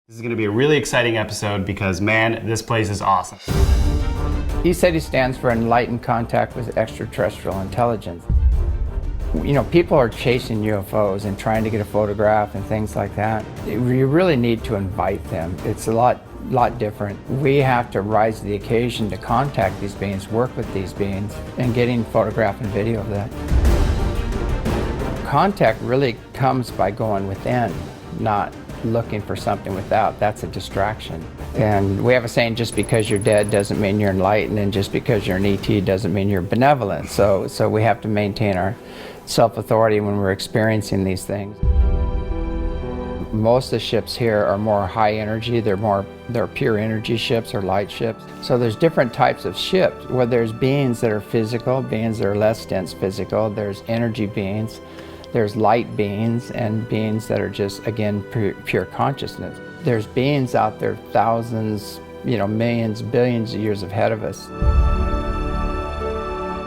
This is going to be a really exciting episode because, man, this place is awesome. ECETI stands for enlightened contact with extraterrestrial intelligence. You know, people are chasing UFOs and trying to get a photograph and things like that. You really need to invite them. It's a lot different. We have to rise to the occasion to contact these beings, work with these beings, and getting photograph and video of that. Contact really comes by going within, not looking for something without. That's a distraction. And we have a saying, just because you're dead doesn't mean you're enlightened, and just because you're an ET doesn't mean you're benevolent. So we have to maintain our self-authority when we're experiencing these things. Most of the ships here are more high energy. They're pure energy ships or light ships. So there's different types of ships where there's beings that are physical, beings that are less dense physical. There's energy beings. There's light beings and beings that are just, again, pure consciousness. There's beings out there, thousands, millions, billions of years ahead of us.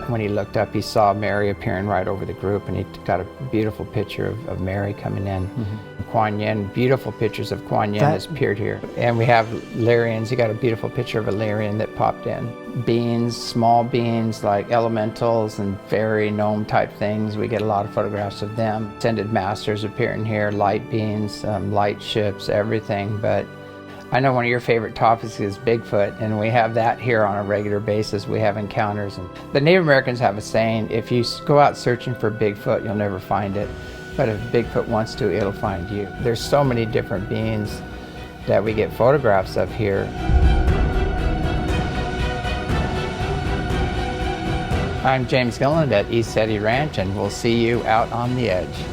When he looked up, he saw Mary appearing right over the group, and he got a beautiful picture of Mary coming in. Mm-hmm. Kuan Yin, beautiful pictures of Kuan Yin has appeared here. And we have Lyrians. He got a beautiful picture of a Lyrian that popped in. Beings, small beings like elementals and fairy gnome type things. We get a lot of photographs of them. Ascended masters appearing here, light beings, light ships, everything. But I know one of your favorite topics is Bigfoot, and we have that here on a regular basis. We have encounters. And the Native Americans have a saying, if you go out searching for Bigfoot, you'll never find it. But if Bigfoot wants to, it'll find you. There's so many different beings that we get photographs of here. I'm James Gilliland at ECETI Ranch, and we'll see you out on the edge.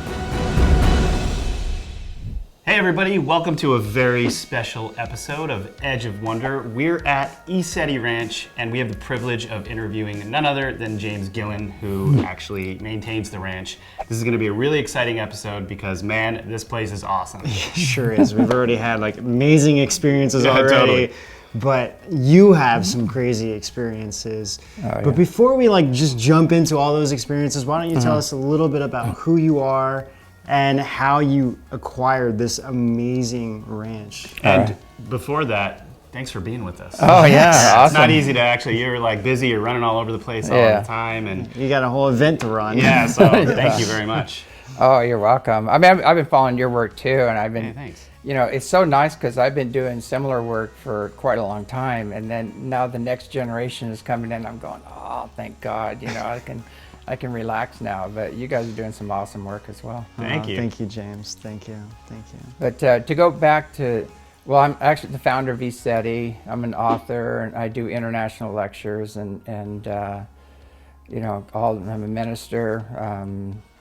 Hey everybody, welcome to a very special episode of Edge of Wonder. We're at ECETI Ranch, and we have the privilege of interviewing none other than James Gilliland, who actually maintains the ranch. This is going to be a really exciting episode because, man, this place is awesome. It sure is. We've already had amazing experiences already. Totally. But you have some crazy experiences. Oh, yeah. But before we just jump into all those experiences, why don't you tell us a little bit about who you are and how you acquired this amazing ranch. And before that, thanks for being with us. Oh yeah, awesome. It's not easy to actually, you're busy, you're running all over the place all the time. And you got a whole event to run. yeah, so thank you very much. Oh, you're welcome. I mean, I've been following your work too, and I've been, Hey, thanks. It's so nice because I've been doing similar work for quite a long time, and then now the next generation is coming in. I'm going, oh, thank God, I can relax now. But you guys are doing some awesome work as well. Thank you. Thank you, James. Thank you. Thank you. But to go back to, well, I'm actually the founder of ECETI. I'm an author, and I do international lectures, and I'm a minister,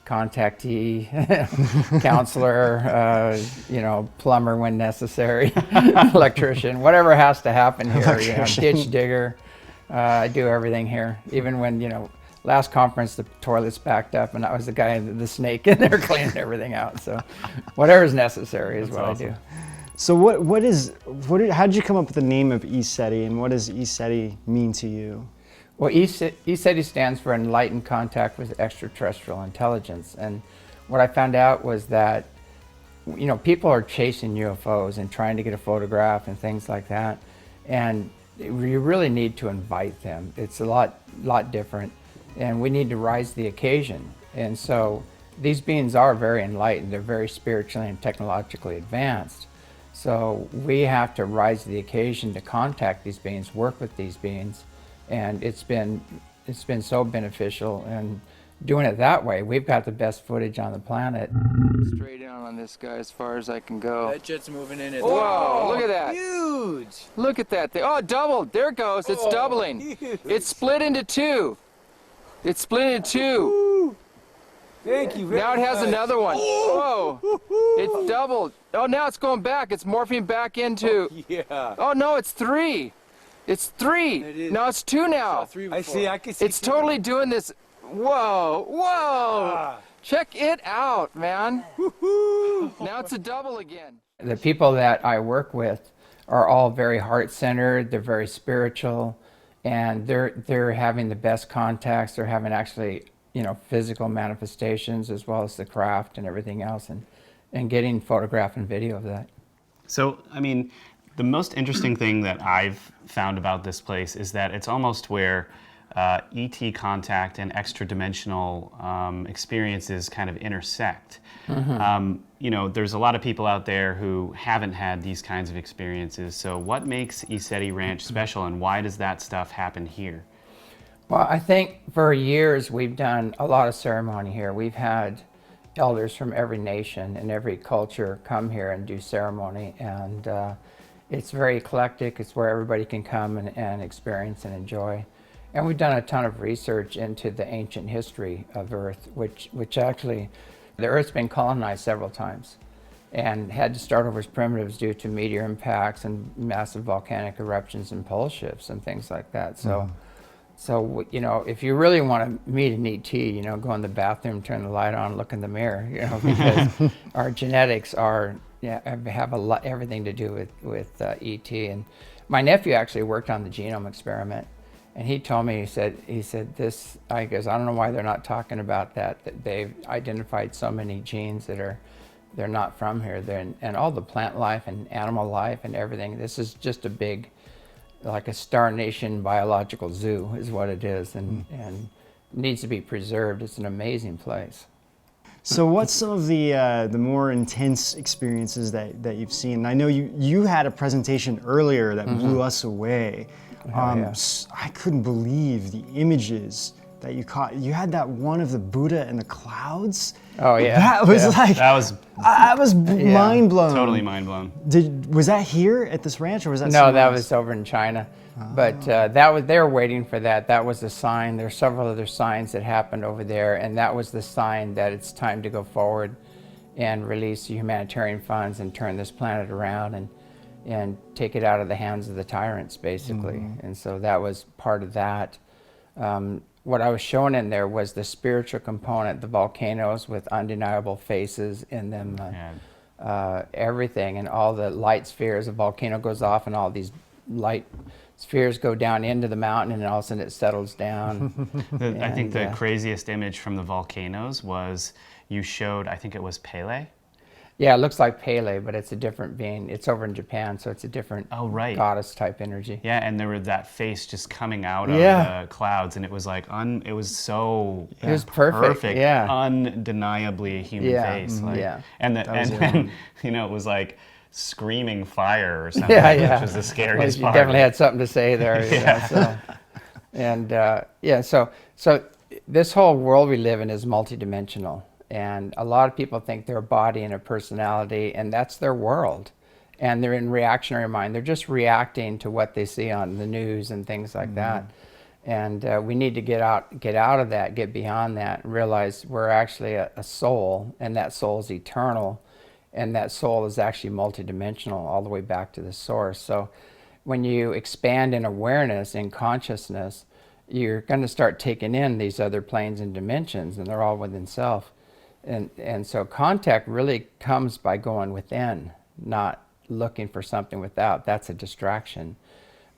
contactee, counselor, plumber when necessary, electrician, whatever has to happen here, ditch digger. I do everything here, even when, last conference the toilets backed up and I was the guy, the snake in there cleaning everything out. So whatever's necessary is what awesome. I do. So how did you come up with the name of ECETI, and what does ECETI mean to you? Well, ECETI stands for enlightened contact with extraterrestrial intelligence. And what I found out was that, people are chasing UFOs and trying to get a photograph and things like that. And you really need to invite them. It's a lot different. And we need to rise to the occasion. And so these beings are very enlightened. They're very spiritually and technologically advanced. So we have to rise to the occasion to contact these beings, work with these beings. And it's been so beneficial, and doing it that way, we've got the best footage on the planet. Straight on this guy as far as I can go. That jet's moving in. Whoa, look at that. Huge. Look at that thing. Oh, it doubled. There it goes. It's doubling. Huge. It's split into two. It's split into two. Thank you very Now it has much. another one. Whoa. It's doubled. Oh, now it's going back. It's morphing back into. Yeah. Oh, no, it's three. It's three. It is. No, it's two now. I see. I can see. It's totally doing this. Whoa. Ah. Check it out, man. Now it's a double again. The people that I work with are all very heart-centered. They're very spiritual, and they're having the best contacts. They're having actually, physical manifestations as well as the craft and everything else, and getting photograph and video of that. So, I mean, the most interesting thing that I've found about this place is that it's almost where ET contact and extra-dimensional experiences kind of intersect. You know, there's a lot of people out there who haven't had these kinds of experiences. So what makes ECETI Ranch special, and why does that stuff happen here? Well, I think for years we've done a lot of ceremony here. We've had elders from every nation and every culture come here and do ceremony, and it's very eclectic. It's where everybody can come and experience and enjoy. And we've done a ton of research into the ancient history of Earth, which actually, the Earth's been colonized several times and had to start over as primitives due to meteor impacts and massive volcanic eruptions and pole shifts and things like that. So, you know, if you really want to meet an ET, you know, go in the bathroom, turn the light on, look in the mirror, you know, because our genetics have everything to do with ET. And my nephew actually worked on the genome experiment, and he told me, he said this, I goes, I don't know why they're not talking about that they've identified so many genes that they're not from here. And all the plant life and animal life and everything, this is just a big, like a Star Nation biological zoo is what it is, and needs to be preserved. It's an amazing place. So what's some of the more intense experiences that you've seen? I know you had a presentation earlier that blew us away. Yeah. I couldn't believe the images that you caught. You had that one of the Buddha in the clouds. Oh yeah. That was like, I was mind blown. Totally mind blown. Was that here at this ranch, or was that No, somewhere that else? was over in China. But they were waiting for that. That was the sign. There are several other signs that happened over there, and that was the sign that it's time to go forward and release humanitarian funds and turn this planet around and take it out of the hands of the tyrants, basically. And so that was part of that. What I was showing in there was the spiritual component, the volcanoes with undeniable faces in them, everything, and all the light spheres. A volcano goes off and all these light spheres go down into the mountain, and all of a sudden it settles down. I think the craziest image from the volcanoes was you showed, I think it was Pele. Yeah, it looks like Pele, but it's a different being. It's over in Japan, so it's a different goddess type energy. Yeah, and there was that face just coming out of the clouds, and it was like it was so it was perfect. Yeah, undeniably human face. Like, and you know, it was like screaming fire or something, which was the scariest part. You definitely had something to say there. You know, so this whole world we live in is multidimensional. And a lot of people think they're a body and a personality, and that's their world. And they're in reactionary mind. They're just reacting to what they see on the news and things like that. And we need to get out of that, get beyond that, and realize we're actually a soul, and that soul is eternal, and that soul is actually multidimensional all the way back to the source. So when you expand in awareness, in consciousness, you're going to start taking in these other planes and dimensions, and they're all within self. And so contact really comes by going within, not looking for something without. That's a distraction.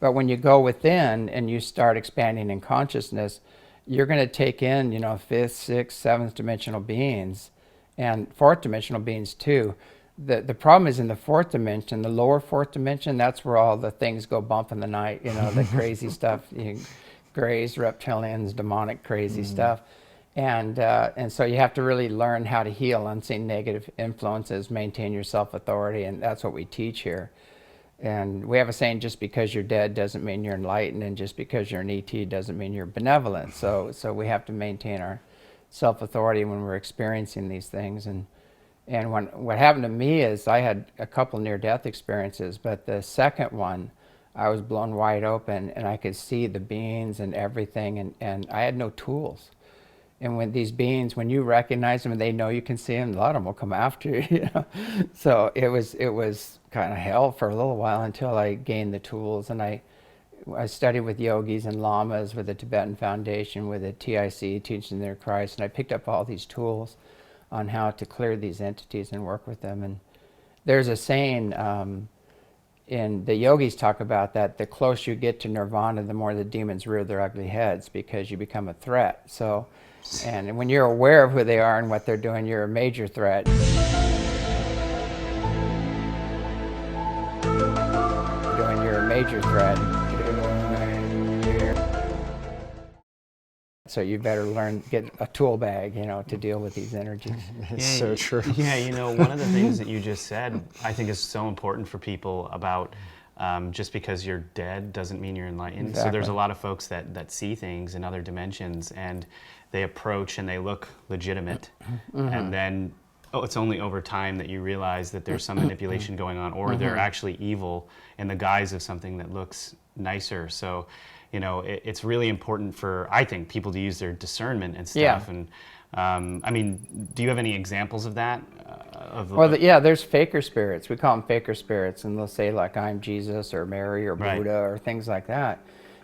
But when you go within and you start expanding in consciousness, you're going to take in, you know, fifth, sixth, seventh dimensional beings, and fourth dimensional beings too. The problem is in the fourth dimension, the lower fourth dimension, that's where all the things go bump in the night, you know, the crazy stuff, grays, reptilians, demonic crazy stuff. And so you have to really learn how to heal unseen negative influences, maintain your self-authority, and that's what we teach here. And we have a saying, just because you're dead doesn't mean you're enlightened, and just because you're an ET doesn't mean you're benevolent. So we have to maintain our self-authority when we're experiencing these things. And what happened to me is I had a couple near-death experiences, but the second one, I was blown wide open, and I could see the beings and everything, and I had no tools. And when these beings, when you recognize them and they know you can see them, a lot of them will come after you. You know? So it was kind of hell for a little while until I gained the tools. And I studied with yogis and lamas, with the Tibetan Foundation, with the TIC, Teaching Their Christ, and I picked up all these tools on how to clear these entities and work with them. And there's a saying, and the yogis talk about that, the closer you get to nirvana, the more the demons rear their ugly heads, because you become a threat. So. And when you're aware of who they are and what they're doing, you're a major threat. major threat. So you better get a tool bag, to deal with these energies. It's so true. Yeah, one of the things that you just said, I think is so important for people about just because you're dead doesn't mean you're enlightened. Exactly. So there's a lot of folks that see things in other dimensions and they approach and they look legitimate. And then, it's only over time that you realize that there's some manipulation going on, or they're actually evil in the guise of something that looks nicer. So, it's really important for, I think, people to use their discernment and stuff. Yeah. And I mean, do you have any examples of that? There's faker spirits. We call them faker spirits, and they'll say like, I'm Jesus or Mary or Buddha or things like that.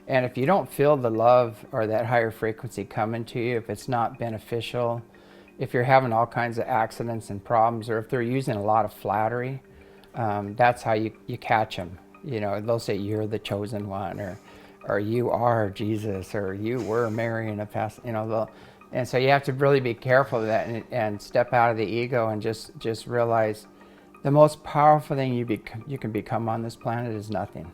And if you don't feel the love or that higher frequency coming to you, if it's not beneficial, if you're having all kinds of accidents and problems, or if they're using a lot of flattery, that's how you catch them. They'll say you're the chosen one, or you are Jesus, or you were Mary in the past. And so you have to really be careful of that and step out of the ego and just realize the most powerful thing you can become on this planet is nothing.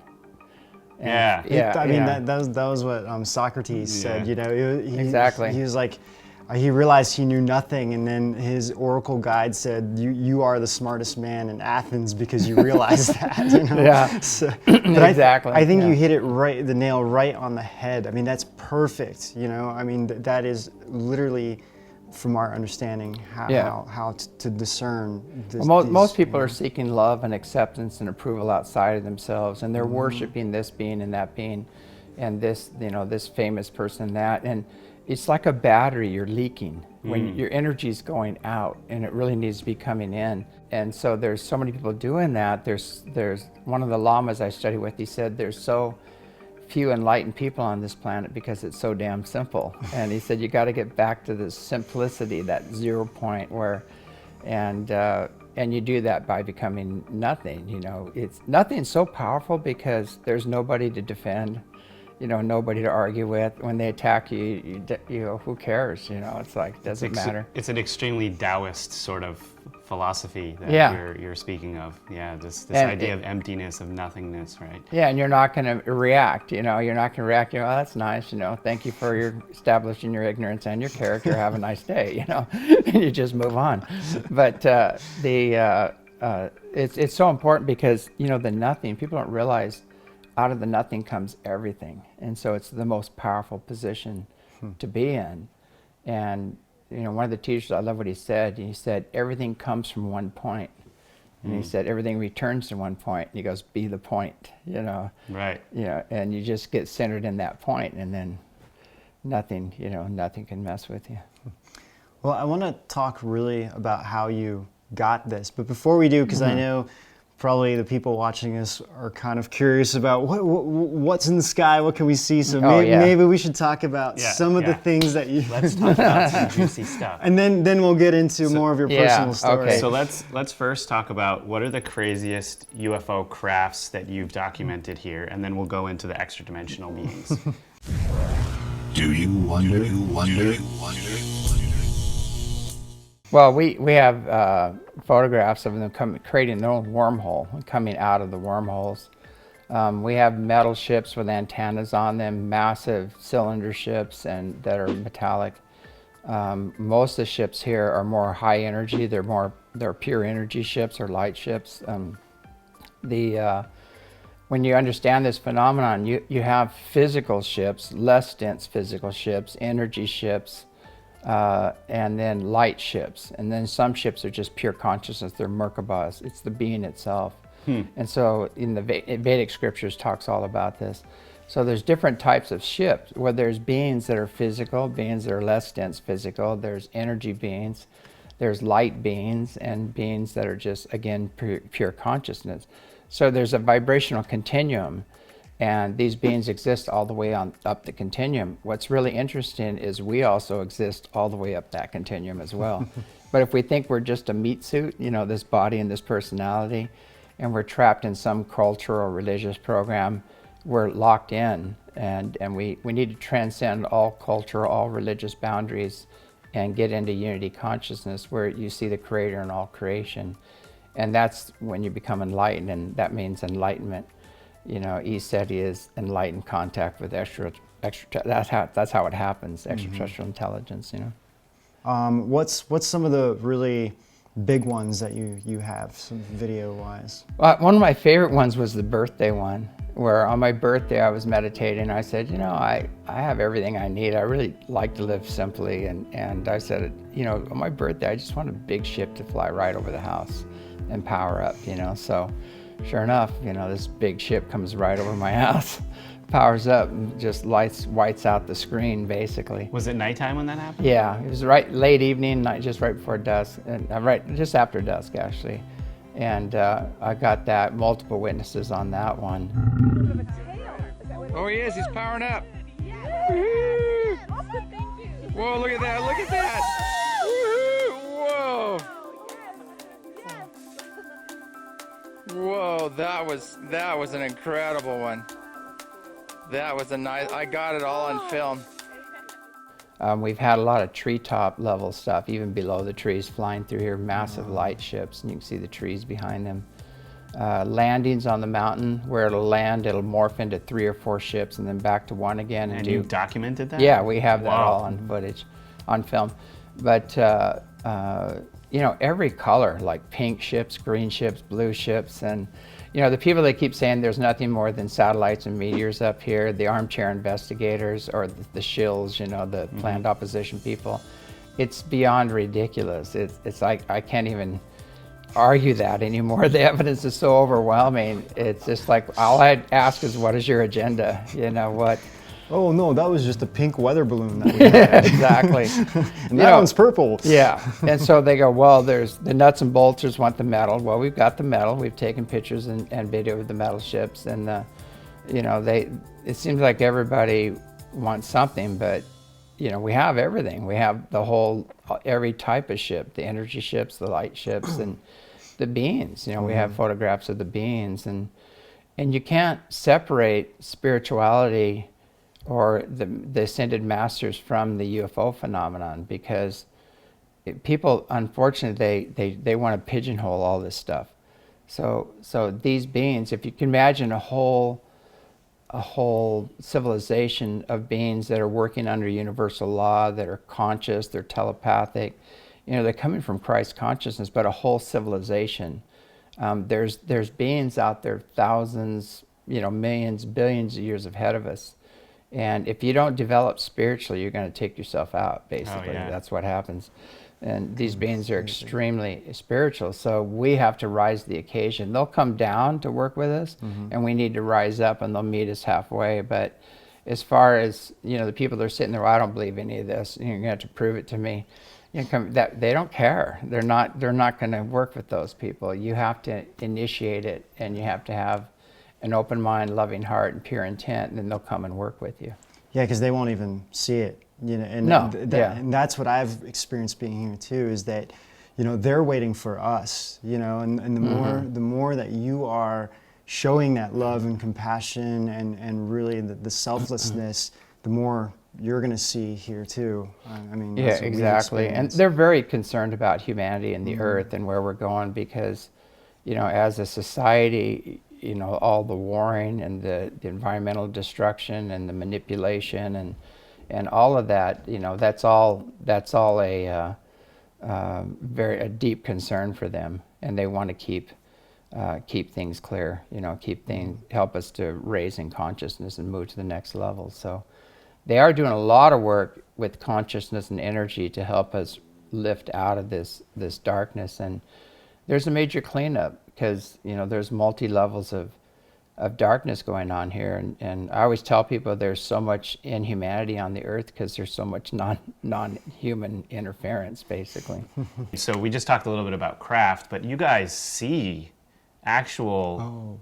And that was what Socrates said. Exactly. He was like, he realized he knew nothing, and then his oracle guide said, "You are the smartest man in Athens because you realized that." Yeah. So, Exactly. I think you hit the nail right on the head. I mean, that's perfect. I mean, that is literally, from our understanding, how to discern. Most people are seeking love and acceptance and approval outside of themselves, and they're worshiping this being and that being, and this famous person and that, and it's like a battery you're leaking when your energy's going out, and it really needs to be coming in. And so there's so many people doing that. There's one of the lamas I study with. He said there's so few enlightened people on this planet because it's so damn simple. And he said you got to get back to the simplicity, that 0 point where, and you do that by becoming nothing. It's nothing's so powerful because there's nobody to defend. Nobody to argue with. When they attack you, who cares? It's like, doesn't matter. It's an extremely Taoist sort of philosophy that you're speaking of. Yeah, this idea of emptiness, of nothingness, right? Yeah, and you're not going to react. You're not going to react. Oh, that's nice. Thank you for establishing your ignorance and your character. Have a nice day. And you just move on. But it's so important because the nothing. People don't realize. Out of the nothing comes everything. And so it's the most powerful position to be in. And, one of the teachers, I love what he said. He said, everything comes from one point. And he said, everything returns to one point. And he goes, be the point, Right. And you just get centered in that point, and then nothing can mess with you. Well, I want to talk really about how you got this. But before we do, because I know probably the people watching us are kind of curious about what's in the sky, what can we see? So maybe we should talk about some of the things that you... Let's talk about some juicy stuff. And then we'll get into more of your personal story. Okay. So let's first talk about what are the craziest UFO crafts that you've documented here, and then we'll go into the extra-dimensional beings. Do you wonder? Well, we have photographs of them creating their own wormhole and coming out of the wormholes. We have metal ships with antennas on them, massive cylinder ships and that are metallic. Most of the ships here are more high energy. They're pure energy ships or light ships. When you understand this phenomenon, you have physical ships, less dense physical ships, energy ships, and then light ships. And then some ships are just pure consciousness. They're Merkabahs. It's the being itself. And so in the Vedic scriptures talks all about this. So there's different types of ships where there's beings that are physical, beings that are less dense physical. There's energy beings. There's light beings and beings that are just, again, pure consciousness. So there's a vibrational continuum. And these beings exist all the way on up the continuum. What's really interesting is we also exist all the way up that continuum as well. But if we think we're just a meat suit, this body and this personality, and we're trapped in some cultural or religious program, we're locked in. And we need to transcend all cultural, all religious boundaries and get into unity consciousness where you see the Creator in all creation. And that's when you become enlightened, and that means enlightenment. ECETI is enlightened contact with that's how it happens, extraterrestrial intelligence, What's some of the really big ones that you have, some video-wise? One of my favorite ones was the birthday one, where on my birthday I was meditating. I said, I have everything I need. I really like to live simply. And I said, on my birthday, I just want a big ship to fly right over the house and power up, So sure enough, this big ship comes right over my house, powers up, and just whites out the screen, basically. Was it nighttime when that happened? Yeah, it was late evening, just right before dusk, and just after dusk, actually. And I got that, multiple witnesses on that one. Oh, he is, he's powering up. Woo-hoo! Whoa, look at that, look at that. Woo-hoo! Whoa, that was an incredible one. That was a nice, I got it all on film. We've had a lot of treetop level stuff, even below the trees, flying through here, massive light ships, and you can see the trees behind them. Landings on the mountain, where it'll land, it'll morph into 3 or 4 ships and then back to one again. And you documented that? Yeah, we have that Wow. all on footage, on film. But, every color, like pink ships, green ships, blue ships, and the people that keep saying there's nothing more than satellites and meteors up here, the armchair investigators or the shills, the planned opposition people, it's beyond ridiculous. It's like I can't even argue that anymore. The evidence is so overwhelming. It's just like all I'd ask is, what is your agenda? What? Oh no, that was just a pink weather balloon that we had. Exactly. And that one's purple. Yeah, and so they go, well, there's the nuts and bolters want the metal. Well, we've got the metal. We've taken pictures and video of the metal ships, and it seems like everybody wants something, but we have everything. We have every type of ship, the energy ships, the light ships, and the beings. We have photographs of the beings, and you can't separate spirituality or the ascended masters from the UFO phenomenon, because people, unfortunately, they want to pigeonhole all this stuff. So these beings, if you can imagine a whole civilization of beings that are working under universal law, that are conscious, they're telepathic, they're coming from Christ consciousness, but a whole civilization. There's beings out there, thousands, millions, billions of years ahead of us. And if you don't develop spiritually, you're going to take yourself out, basically. Oh, yeah. That's what happens. And these beings are extremely spiritual, so we have to rise to the occasion. They'll come down to work with us, and we need to rise up, and they'll meet us halfway. But as far as, the people that are sitting there, well, I don't believe any of this, you're going to have to prove it to me. They don't care. They're not going to work with those people. You have to initiate it, and you have to have an open mind, loving heart, and pure intent, and then they'll come and work with you. Yeah, because they won't even see it. And that's what I've experienced being here too, is that, they're waiting for us, and the more that you are showing that love and compassion and really the selflessness, the more you're going to see here too. Yeah, exactly. And they're very concerned about humanity and the earth and where we're going, because, as a society, all the warring and the environmental destruction and the manipulation and all of that, that's all a very deep concern for them, and they want to keep things clear, help us to raise in consciousness and move to the next level. So they are doing a lot of work with consciousness and energy to help us lift out of this darkness. And there's a major cleanup, because there's multi-levels of darkness going on here, and I always tell people there's so much inhumanity on the earth because there's so much non-human interference, basically. So we just talked a little bit about craft, but you guys see actual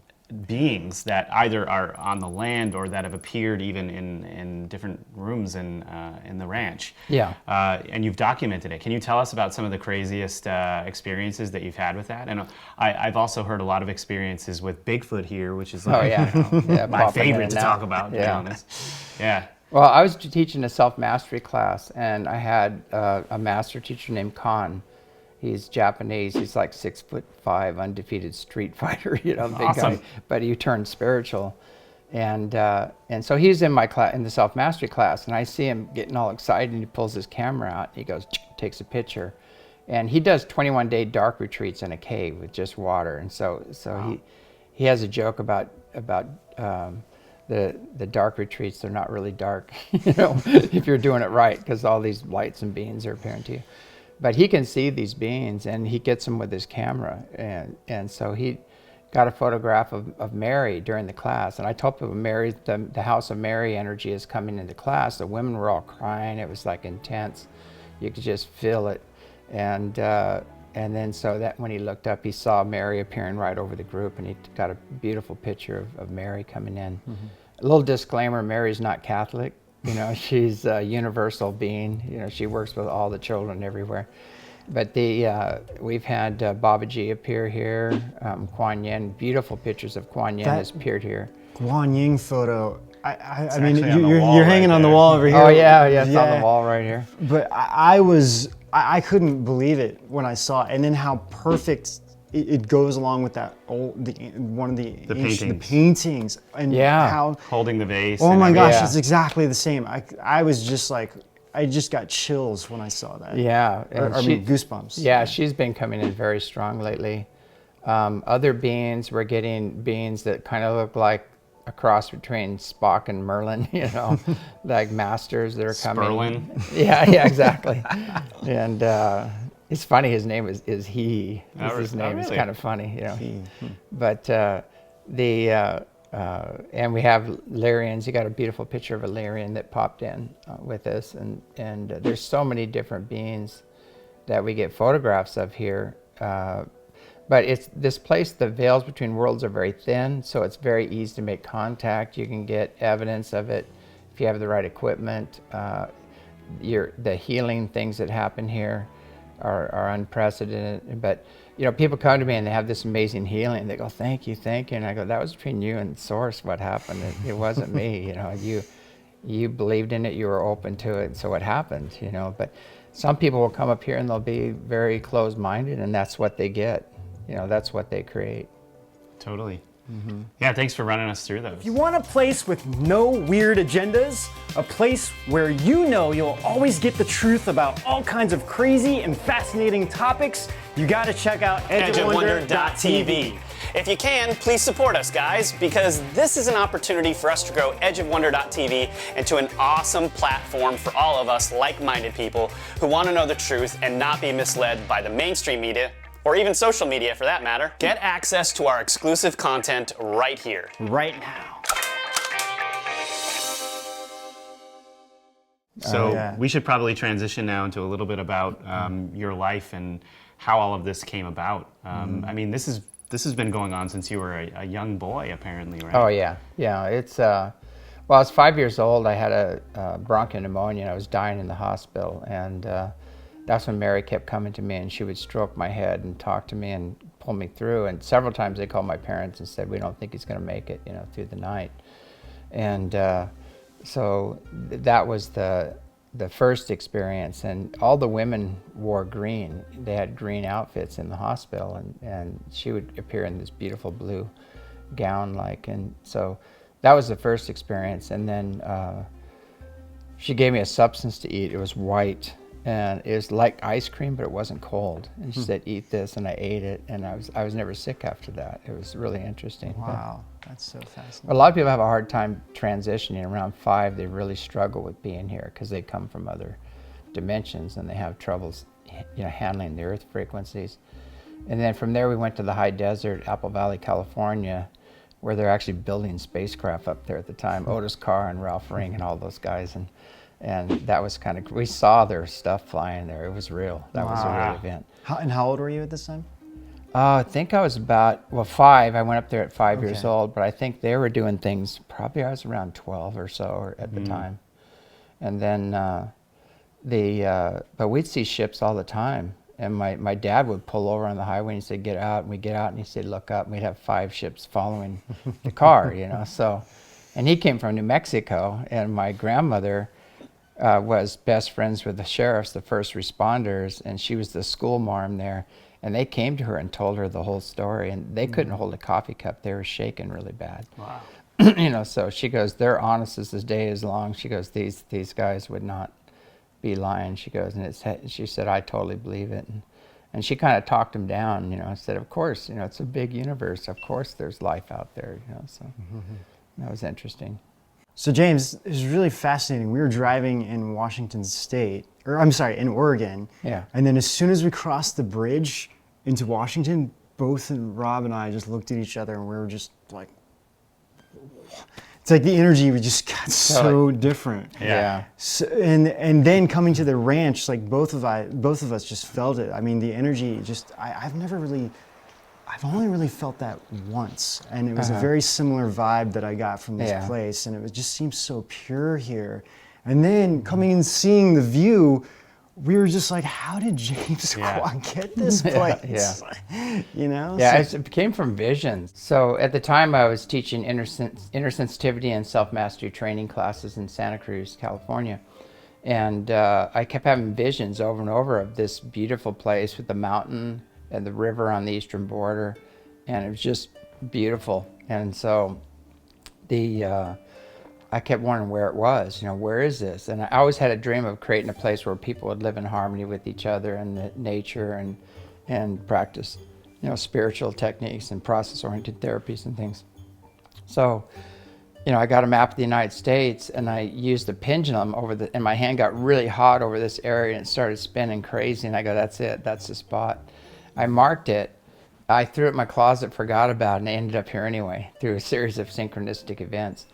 beings that either are on the land or that have appeared even in different rooms in the ranch. Yeah. And you've documented it. Can you tell us about some of the craziest experiences that you've had with that? And I've also heard a lot of experiences with Bigfoot here, which is like my favorite to talk about, to be honest. Yeah. Well, I was teaching a self-mastery class, and I had a master teacher named Khan. He's Japanese. He's like 6'5", undefeated street fighter, big Awesome. guy. But he turned spiritual, and so he's in my class, in the self-mastery class, and I see him getting all excited, and he pulls his camera out. He goes, takes a picture, and he does 21-day dark retreats in a cave with just water. And so wow. he has a joke about the dark retreats. They're not really dark, if you're doing it right, because all these lights and beings are appearing to you. But he can see these beings, and he gets them with his camera. And so he got a photograph of Mary during the class. And I told people the House of Mary energy is coming into class. The women were all crying. It was like intense. You could just feel it. And then so that when he looked up, he saw Mary appearing right over the group, and he got a beautiful picture of Mary coming in. Mm-hmm. A little disclaimer, Mary's not Catholic. She's a universal being. She works with all the children everywhere. But we've had Babaji appear here, Kuan Yin, beautiful pictures of Kuan Yin has appeared here. Guan Yin photo. I mean, you're hanging on the wall over here. Oh yeah, it's on the wall right here. But I couldn't believe it when I saw it, and then how perfect it goes along with that one of the paintings, and how holding the vase. Oh my gosh, it's exactly the same. I was just like, I just got chills when I saw that. Yeah, I mean goosebumps. Yeah, she's been coming in very strong lately. Other beings, we're getting beings that kind of look like a cross between Spock and Merlin, like masters that are coming. Sperlin. Yeah, exactly. And it's funny, his name is he. His name is kind of funny, But and we have Lyrians. You got a beautiful picture of a Lyrian that popped in with us, and there's so many different beings that we get photographs of here. But it's this place, the veils between worlds are very thin, so it's very easy to make contact. You can get evidence of it if you have the right equipment. The healing things that happen here are unprecedented. But people come to me and they have this amazing healing. They go, thank you. And I go, that was between you and Source. What happened? It wasn't me. You believed in it. You were open to it. So it happened. But some people will come up here and they'll be very closed-minded, and that's what they get. That's what they create. Totally. Mm-hmm. Yeah, thanks for running us through those. If you want a place with no weird agendas, a place where you'll always get the truth about all kinds of crazy and fascinating topics, you gotta check out edgeofwonder.tv. If you can, please support us, guys, because this is an opportunity for us to grow edgeofwonder.tv into an awesome platform for all of us like-minded people who want to know the truth and not be misled by the mainstream media, or even social media for that matter. Get access to our exclusive content right here. Right now. So we should probably transition now into a little bit about your life and how all of this came about. I mean, this has been going on since you were a young boy, apparently, right? Oh yeah. It's well, I was 5 years old. I had a bronchial pneumonia, and I was dying in the hospital, and that's when Mary kept coming to me, and she would stroke my head and talk to me and pull me through. And several times they called my parents and said, we don't think he's going to make it, through the night. And so that was the first experience. And all the women wore green. They had green outfits in the hospital, and she would appear in this beautiful blue gown, and so that was the first experience. And then she gave me a substance to eat. It was white. And it was like ice cream, but it wasn't cold. And she said, eat this, and I ate it, and I was never sick after that. It was really interesting. Wow, that's so fascinating. A lot of people have a hard time transitioning. Around 5, they really struggle with being here because they come from other dimensions, and they have troubles, handling the earth frequencies. And then from there, we went to the high desert, Apple Valley, California, where they're actually building spacecraft up there at the time. Otis Carr and Ralph Ring and all those guys. And that was kind of, we saw their stuff flying there. It was real. That was a real event. How old were you at this time? I think I was about, 5. I went up there at 5 years old, but I think they were doing things, probably I was around 12 or so at the time. And then but we'd see ships all the time. And my dad would pull over on the highway and he'd say, get out. And we'd get out and he'd say, look up. And we'd have 5 ships following the car, So, and he came from New Mexico, and my grandmother, was best friends with the sheriffs, the first responders, and she was the school marm there. And they came to her and told her the whole story, and they couldn't hold a coffee cup. They were shaking really bad. Wow. You know, so she goes, they're honest as the day is long. She goes, these guys would not be lying. She goes, and she said, I totally believe it. And she kind of talked him down, you know, said, of course, you know, it's a big universe. Of course there's life out there, you know, so that was interesting. So James, it was really fascinating. We were driving in Washington State, or I'm sorry, in Oregon. Yeah. And then as soon as we crossed the bridge into Washington, both Rob and I just looked at each other and we were just like, it's like the energy we just got so different. Yeah. So, and then coming to the ranch, like both of us just felt it. I mean, the energy just, I've only really felt that once, and it was a very similar vibe that I got from this place, and it just seems so pure here. And then coming and seeing the view, we were just like, how did James get this place? You know? Yeah, it came from visions. So at the time I was teaching inner sensitivity and self-mastery training classes in Santa Cruz, California. And I kept having visions over and over of this beautiful place with the mountain and the river on the eastern border, and it was just beautiful. And so I kept wondering where it was, you know, where is this? And I always had a dream of creating a place where people would live in harmony with each other and nature and practice, you know, spiritual techniques and process-oriented therapies and things. So, you know, I got a map of the United States and I used a pendulum and my hand got really hot over this area and it started spinning crazy, and I go, that's it, that's the spot. I marked it, I threw it in my closet, forgot about it, and I ended up here anyway through a series of synchronistic events.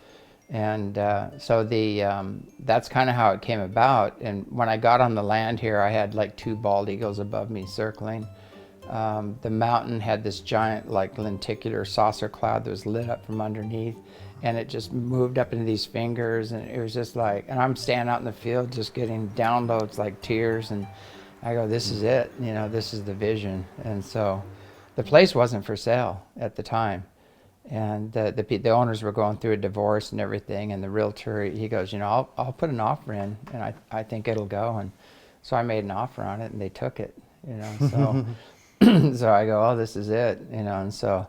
And so that's kind of how it came about. And when I got on the land here, I had like 2 bald eagles above me circling. The mountain had this giant like lenticular saucer cloud that was lit up from underneath, and it just moved up into these fingers, and it was just like, and I'm standing out in the field just getting downloads like tears, and I go, this is it, you know, this is the vision. And so the place wasn't for sale at the time. And the owners were going through a divorce and everything, and the realtor, he goes, you know, I'll put an offer in, and I think it'll go. And so I made an offer on it, and they took it, you know. So so I go, oh, this is it, you know. And so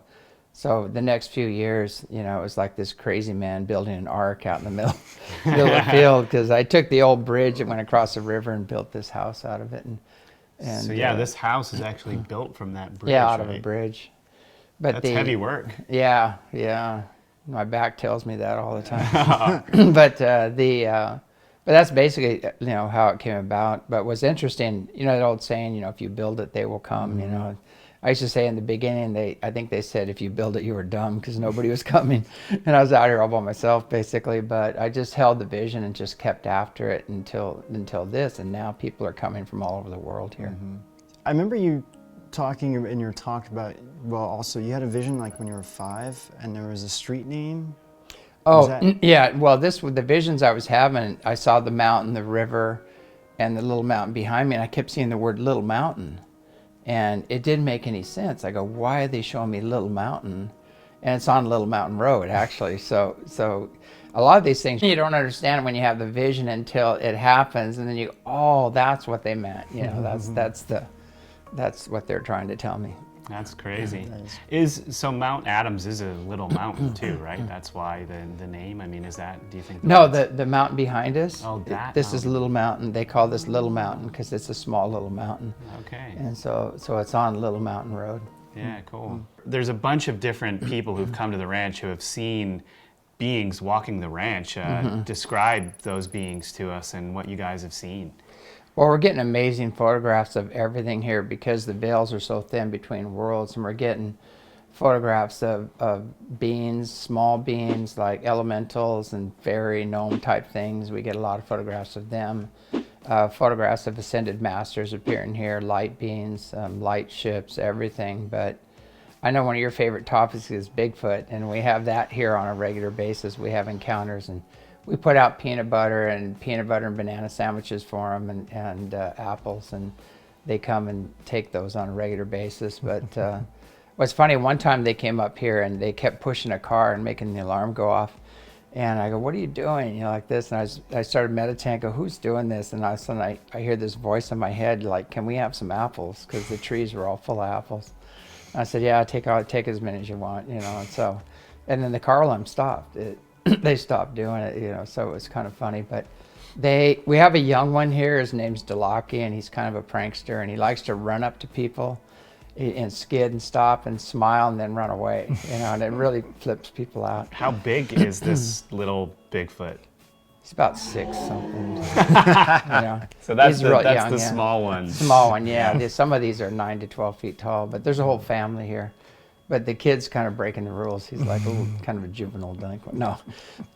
the next few years, you know, it was like this crazy man building an ark out in the middle of the field, because I took the old bridge that went across the river and built this house out of it. And so yeah, this house is actually built from that bridge. Yeah, out of a bridge. But that's heavy work. Yeah. My back tells me that all the time. But that's basically, you know, how it came about. But what's interesting, you know, that old saying, you know, if you build it, they will come. You know, I used to say in the beginning, I think they said if you build it, you were dumb, because nobody was coming, and I was out here all by myself basically. But I just held the vision and just kept after it until this, and now people are coming from all over the world here. I remember you talking in your talk about, well, also you had a vision like when you were 5 and there was a street name. Yeah, well, the visions I was having, I saw the mountain, the river, and the little mountain behind me, and I kept seeing the word Little Mountain, and it didn't make any sense. I go, why are they showing me Little Mountain? And it's on Little Mountain Road, actually. So a lot of these things you don't understand when you have the vision until it happens, and then you go, oh, that's what they meant. You know, that's what they're trying to tell me. That's crazy. So Mount Adams is a little mountain too, right? That's why the name. I mean, is that? Do you think? No, the mountain behind us. Oh, that. This is Little Mountain. They call this Little Mountain because it's a small little mountain. Okay. And so it's on Little Mountain Road. Yeah, cool. There's a bunch of different people who've come to the ranch who have seen beings walking the ranch. Describe those beings to us and what you guys have seen. Well, we're getting amazing photographs of everything here because the veils are so thin between worlds, and we're getting photographs of beings, small beings like elementals and fairy gnome type things. We get a lot of photographs of them. Photographs of ascended masters appearing here, light beings, light ships, everything. But I know one of your favorite topics is Bigfoot, and we have that here on a regular basis. We have encounters, and we put out peanut butter and banana sandwiches for them, and apples, and they come and take those on a regular basis. But what's funny, one time they came up here and they kept pushing a car and making the alarm go off, And I go, what are you doing? You know, like this. And I started meditating. I go, who's doing this? And all of a sudden I hear this voice in my head, like, can we have some apples? Because the trees were all full of apples. And I said, yeah, take as many as you want, you know. And then the car alarm stopped. They stopped doing it, you know, so it was kind of funny. But we have a young one here. His name's Delaki, and he's kind of a prankster, and he likes to run up to people and skid and stop and smile and then run away, you know, and it really flips people out. How big is this little Bigfoot? He's about 6 something. You know. So that's He's real the young, small one. Small one, yeah. Some of these are 9 to 12 feet tall, but there's a whole family here. But the kid's kind of breaking the rules. He's like a little, kind of a juvenile delinquent. No,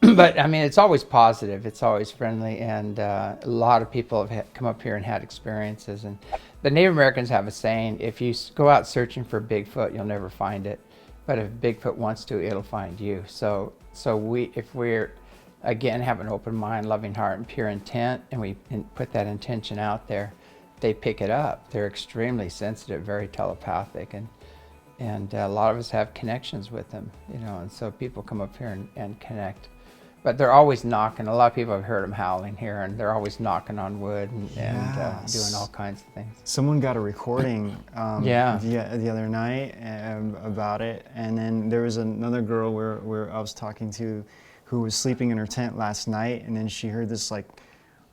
but I mean, it's always positive. It's always friendly, and a lot of people have come up here and had experiences. And the Native Americans have a saying: if you go out searching for Bigfoot, you'll never find it. But if Bigfoot wants to, it'll find you. So if we're again have an open mind, loving heart, and pure intent, and we put that intention out there, they pick it up. They're extremely sensitive, very telepathic, and a lot of us have connections with them, you know, and so people come up here and connect. But they're always knocking. A lot of people have heard them howling here, and they're always knocking on wood and doing all kinds of things. Someone got a recording Yeah. the other night about it, and then there was another girl where I was talking to who was sleeping in her tent last night, and then she heard this like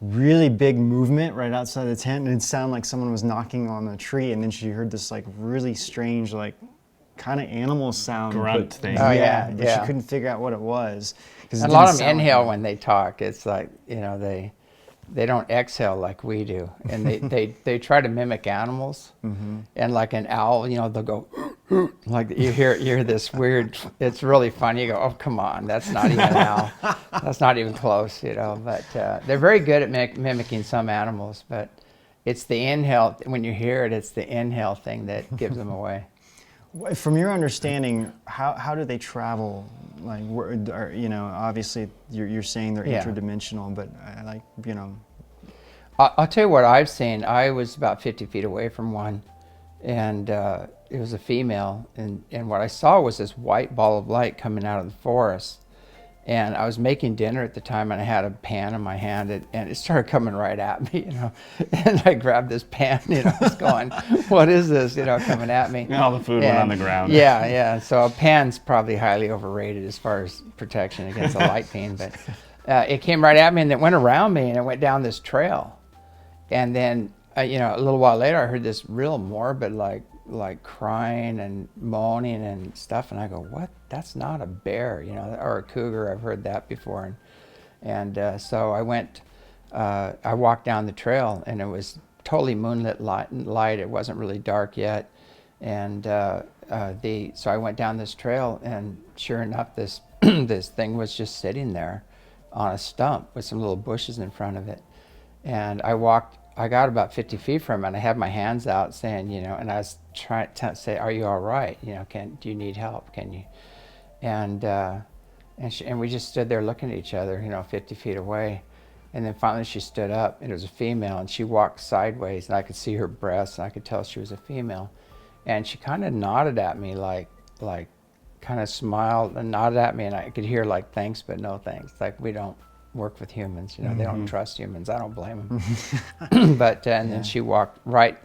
really big movement right outside the tent, and it sounded like someone was knocking on a tree, and then she heard this like really strange like kind of animal sound Grunt thing. Oh, yeah, but yeah. she couldn't figure out what it was. A lot of them inhale when they talk. It's like, you know, they don't exhale like we do, and they try to mimic animals. And like an owl, you know, they'll go like you hear this weird. It's really funny. You go, oh come on, that's not even an owl. That's not even close, you know. But they're very good at mimicking some animals. But it's the inhale when you hear it. It's the inhale thing that gives them away. From your understanding, how do they travel? Like, you know, obviously you're saying they're interdimensional, but like, you know. I'll tell you what I've seen. I was about 50 feet away from one, and it was a female, and what I saw was this white ball of light coming out of the forest. And I was making dinner at the time, and I had a pan in my hand, and it started coming right at me, you know. And I grabbed this pan, you know, I was going, what is this, you know, coming at me? And all the food went on the ground. Yeah. So a pan's probably highly overrated as far as protection against a light beam, but it came right at me, and it went around me, and it went down this trail. And then, you know, a little while later, I heard this real morbid, like crying and moaning and stuff, and I go, what? That's not a bear, you know, or a cougar. I've heard that before. And so I went, I walked down the trail, and it was totally moonlit light. It wasn't really dark yet. And so I went down this trail, and sure enough, this this thing was just sitting there on a stump with some little bushes in front of it. And I got about 50 feet from it, and I had my hands out saying, you know, and I was trying to say, are you all right? You know, do you need help? Can you? And we just stood there looking at each other, you know, 50 feet away. And then finally she stood up, and it was a female, and she walked sideways, and I could see her breasts, and I could tell she was a female. And she kind of nodded at me, like kind of smiled and nodded at me, and I could hear like, thanks, but no thanks. Like, we don't work with humans, you know, they don't trust humans. I don't blame them. But and then she walked right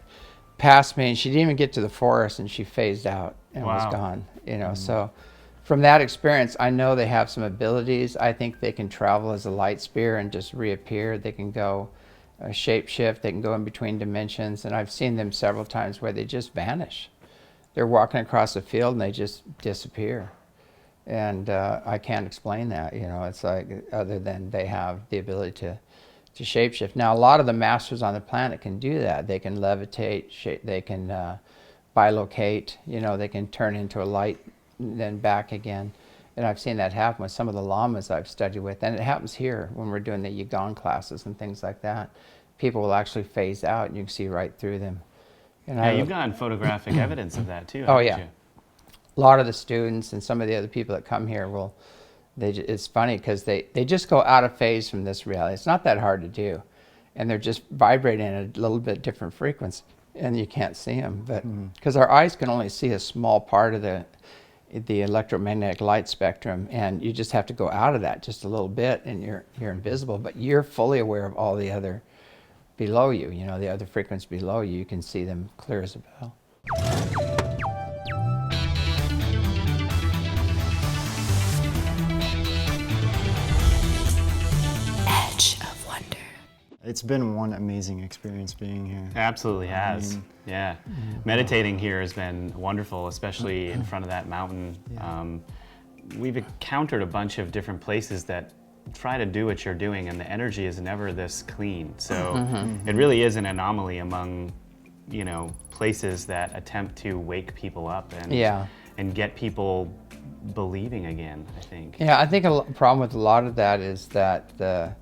past me, and she didn't even get to the forest, and she phased out and was gone, you know. So from that experience, I know they have some abilities. I think they can travel as a light spear and just reappear. They can go shape shift. They can go in between dimensions, and I've seen them several times where they just vanish. They're walking across a field and they just disappear. And I can't explain that, you know. It's like, other than they have the ability to shapeshift. Now, a lot of the masters on the planet can do that. They can levitate, they can bilocate, you know, they can turn into a light and then back again. And I've seen that happen with some of the llamas I've studied with. And it happens here when we're doing the Yigong classes and things like that. People will actually phase out, and you can see right through them. And yeah, you've gotten photographic evidence of that too. Oh, yeah. You? A lot of the students and some of the other people that come here it's funny because they just go out of phase from this reality. It's not that hard to do. And they're just vibrating at a little bit different frequency, and you can't see them. But because our eyes can only see a small part of the electromagnetic light spectrum, and you just have to go out of that just a little bit, and you're invisible. But you're fully aware of all the other below you. You know, the other frequencies below you. You can see them clear as a bell. Edge of Wonder. It's been one amazing experience being here. Absolutely has. Yeah. Meditating here has been wonderful, especially in front of that mountain. We've encountered a bunch of different places that try to do what you're doing, and the energy is never this clean. So it really is an anomaly among, you know, places that attempt to wake people up and get people believing again, I think. Yeah, I think a problem with a lot of that is that the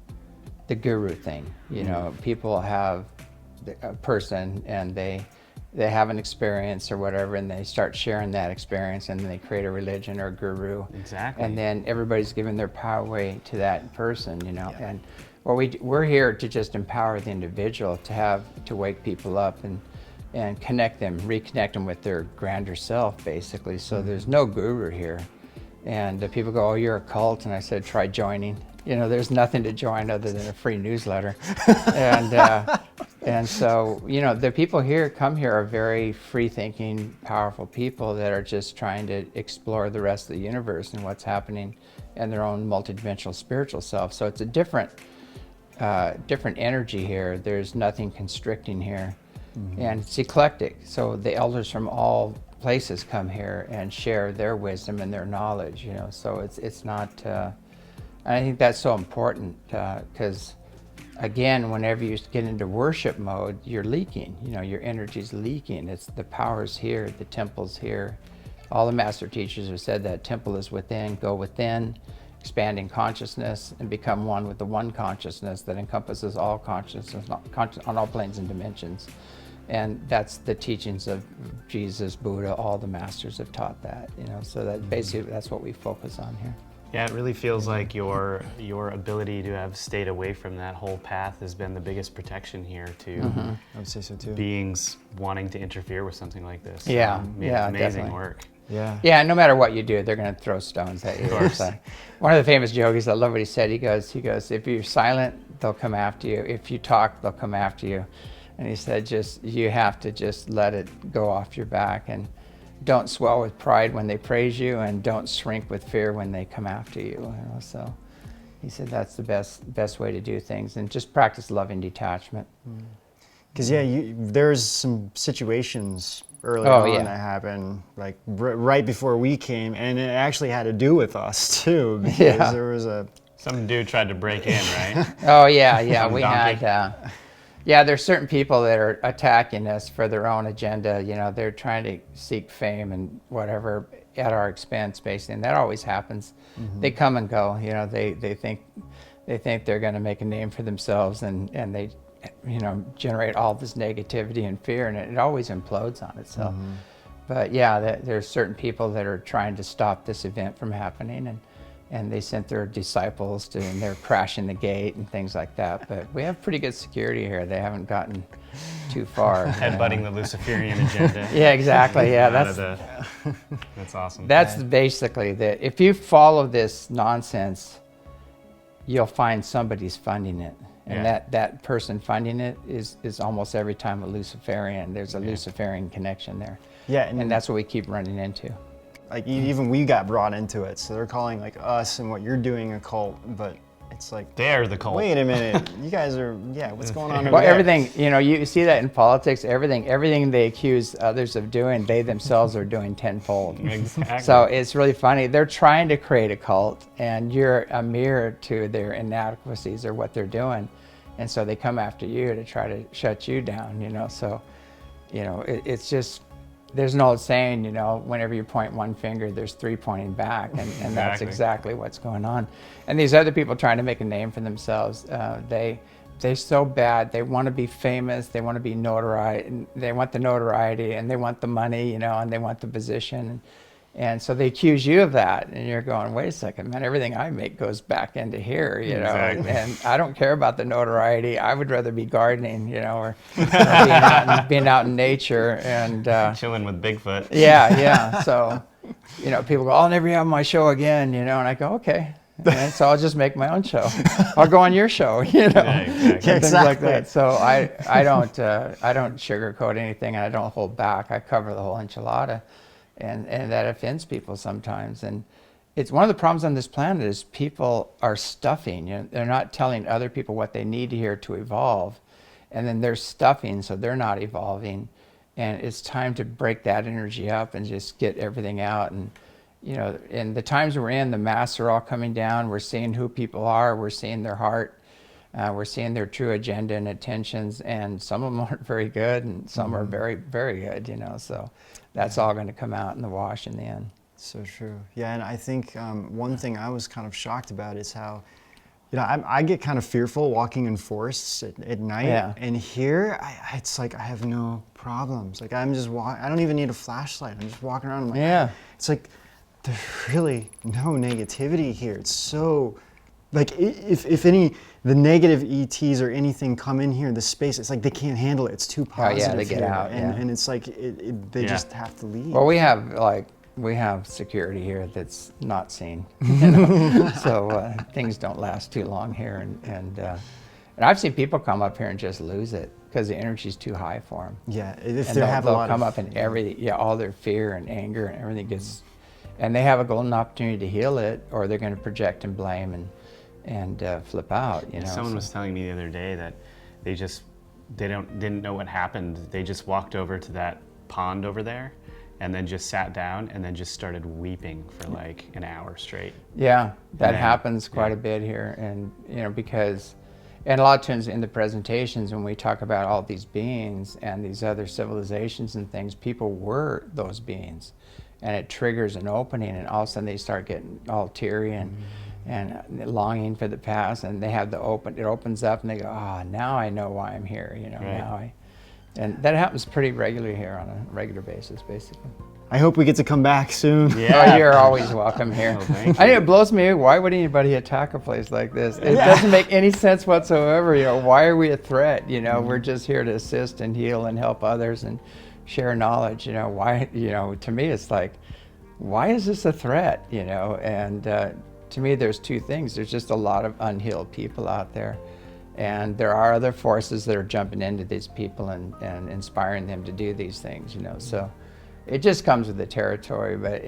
guru thing. You know, people have a person and they have an experience or whatever, and they start sharing that experience, and then they create a religion or a guru. Exactly. And then everybody's giving their power away to that person, you know. And we're here to just empower the individual to wake people up and connect them, reconnect them with their grander self, basically. So there's no guru here. And people go, "Oh, you're a cult," and I said, "Try joining." You know, there's nothing to join other than a free newsletter. And so, you know, the people here come here are very free-thinking, powerful people that are just trying to explore the rest of the universe and what's happening in their own multidimensional spiritual self. So it's a different energy here. There's nothing constricting here. And it's eclectic. So the elders from all places come here and share their wisdom and their knowledge, you know. So it's not... I think that's so important because, again, whenever you get into worship mode, you're leaking. You know, your energy's leaking. It's the power's here, the temple's here. All the master teachers have said that temple is within, go within, expanding consciousness, and become one with the one consciousness that encompasses all consciousness on all planes and dimensions. And that's the teachings of Jesus, Buddha, all the masters have taught that, you know, so that basically that's what we focus on here. Yeah, it really feels like your ability to have stayed away from that whole path has been the biggest protection here to I would say so too. beings wanting to interfere with something like this. Yeah, Yeah, amazing definitely. work. Yeah. Yeah, no matter what you do, they're going to throw stones at you. Of course. So, one of the famous yogis, I love what he said. He goes, if you're silent, they'll come after you. If you talk, they'll come after you. And he said, you have to just let it go off your back, and don't swell with pride when they praise you, and don't shrink with fear when they come after you. You know? So he said that's the best way to do things, and just practice loving detachment. Because there's some situations early Oh, on yeah. that happened, like right before we came, and it actually had to do with us too. Because Yeah. there was Some dude tried to break in, right? Oh yeah, Some we donkey. had. Yeah, there's certain people that are attacking us for their own agenda. You know, they're trying to seek fame and whatever at our expense, basically, and that always happens. They come and go. You know, they think they're going to make a name for themselves, and they, you know, generate all this negativity and fear, and it always implodes on itself. But yeah, there's certain people that are trying to stop this event from happening, and they sent their disciples to, and they're crashing the gate and things like that. But we have pretty good security here. They haven't gotten too far. Headbutting the Luciferian agenda. Yeah, exactly. Yeah, That's awesome. that's basically that. If you follow this nonsense, you'll find somebody's funding it. And Yeah. that person funding it is almost every time a Luciferian. There's a Luciferian connection there. Yeah, And that's what we keep running into. like even we got brought into it, so they're calling like us and what you're doing a cult, but it's like, They're the cult. wait a minute, you guys are, what's going on over Well, there? everything, you know, you see that in politics, everything they accuse others of doing, they themselves are doing tenfold. Exactly. So it's really funny. They're trying to create a cult, and you're a mirror to their inadequacies or what they're doing. And so they come after you to try to shut you down, you know. So, you know, it's just, there's an old saying, you know, whenever you point one finger, there's three pointing back, and that's exactly what's going on. And these other people trying to make a name for themselves, they're so bad. They want to be famous. They want to be notoriety. They want the notoriety, and they want the money, you know, and they want the position. And so they accuse you of that, and you're going, wait a second, man, everything I make goes back into here, you know, Exactly. and I don't care about the notoriety. I would rather be gardening, you know, or being out in nature, and Chilling with Bigfoot. yeah. So you know, people go, I'll never have my show again, you know, and I go, okay. And so I'll just make my own show. I'll go on your show, you know, and things like that. So I don't sugarcoat anything, and I don't hold back. I cover the whole enchilada, and that offends people sometimes. And it's one of the problems on this planet is people are stuffing. You know, they're not telling other people what they need to hear to evolve, and then they're stuffing, so they're not evolving. And it's time to break that energy up and just get everything out. And you know, in the times we're in, the masks are all coming down. We're seeing who people are. We're seeing their heart. We're seeing their true agenda and intentions. And some of them aren't very good, and some are very, very good, you know. So that's all going to come out in the wash in the end. So true. Yeah, and I think one thing I was kind of shocked about is how, you know, I get kind of fearful walking in forests at night. Yeah. And here, it's like I have no problems. Like I'm just I don't even need a flashlight. I'm just walking around. I'm like, Yeah. It's like, there's really no negativity here. It's so, like, if any, the negative ETs or anything come in here, the space, it's like they can't handle it. It's too positive. Oh, yeah, they get here. out, And it's like, they just have to leave. Well, we have security here that's not seen, you know? So things don't last too long here. And I've seen people come up here and just lose it because the energy's too high for them. Yeah, if And they have a they'll lot come of, up and all their fear and anger and everything gets, and they have a golden opportunity to heal it, or they're going to project and blame and flip out. You know. Someone was telling me the other day that they didn't know what happened. They just walked over to that pond over there, and then just sat down and then just started weeping for like an hour straight. Yeah, that happens quite a bit here, and you know, because, and a lot of times in the presentations when we talk about all these beings and these other civilizations and things, people were those beings. And it triggers an opening, and all of a sudden they start getting all teary and longing for the past, and they have it opens up, and they go, now I know why I'm here, you know, and that happens pretty regularly here on a regular basis, basically. I hope we get to come back soon. Yeah. Oh, you're always welcome here. Thank I know it blows me, why would anybody attack a place like this? It doesn't make any sense whatsoever, you know, why are we a threat? You know, we're just here to assist and heal and help others and share knowledge, you know, why, you know, to me it's like, why is this a threat, you know? And to me there's two things. There's just a lot of unhealed people out there, and there are other forces that are jumping into these people and inspiring them to do these things, you know. So it just comes with the territory, but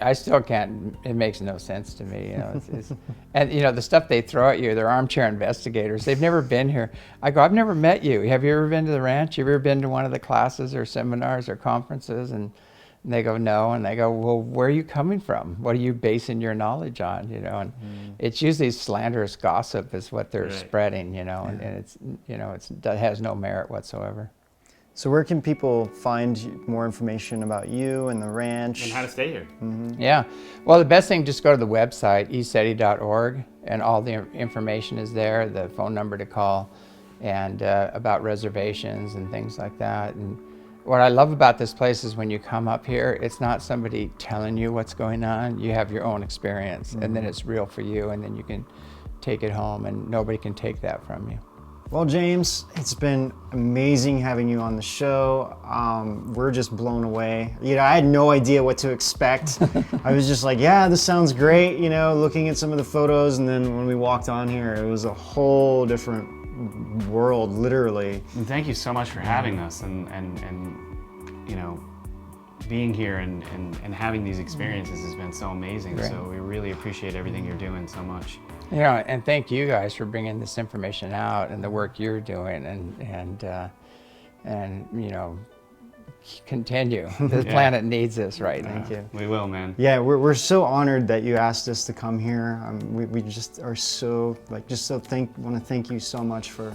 I still can't, it makes no sense to me, you know. And you know, the stuff they throw at you, they're armchair investigators. They've never been here. I go, I've never met you. Have you ever been to the ranch? Have you ever been to one of the classes or seminars or conferences? And they go, no. And they go, well, where are you coming from? What are you basing your knowledge on, you know? And it's usually slanderous gossip is what they're spreading, you know, and it's, you know, it has no merit whatsoever. So where can people find more information about you and the ranch? And how to stay here. Yeah, well, the best thing, just go to the website, ECETI.org, and all the information is there, the phone number to call, and about reservations and things like that. And what I love about this place is when you come up here, it's not somebody telling you what's going on. You have your own experience, and then it's real for you, and then you can take it home, and nobody can take that from you. Well, James, it's been amazing having you on the show. We're just blown away. You know, I had no idea what to expect. I was just like, yeah, this sounds great, you know, looking at some of the photos, and then when we walked on here, it was a whole different world, literally. And thank you so much for having us and you know, being here and having these experiences has been so amazing. Great. So we really appreciate everything you're doing so much. Yeah, and thank you guys for bringing this information out and the work you're doing, and you know, continue. The planet needs this right now. Thank you. We will, man. Yeah, we're so honored that you asked us to come here. We just are so want to thank you so much for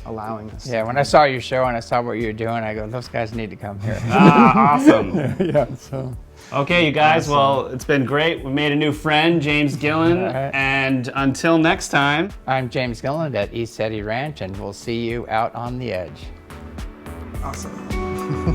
allowing us. Yeah, when I saw your show and I saw what you were doing, I go, those guys need to come here. Awesome. Yeah. So. Okay, you guys, well, it's been great. We made a new friend, James Gilliland, and until next time. I'm James Gilliland at ECETI Ranch, and we'll see you out on the edge. Awesome.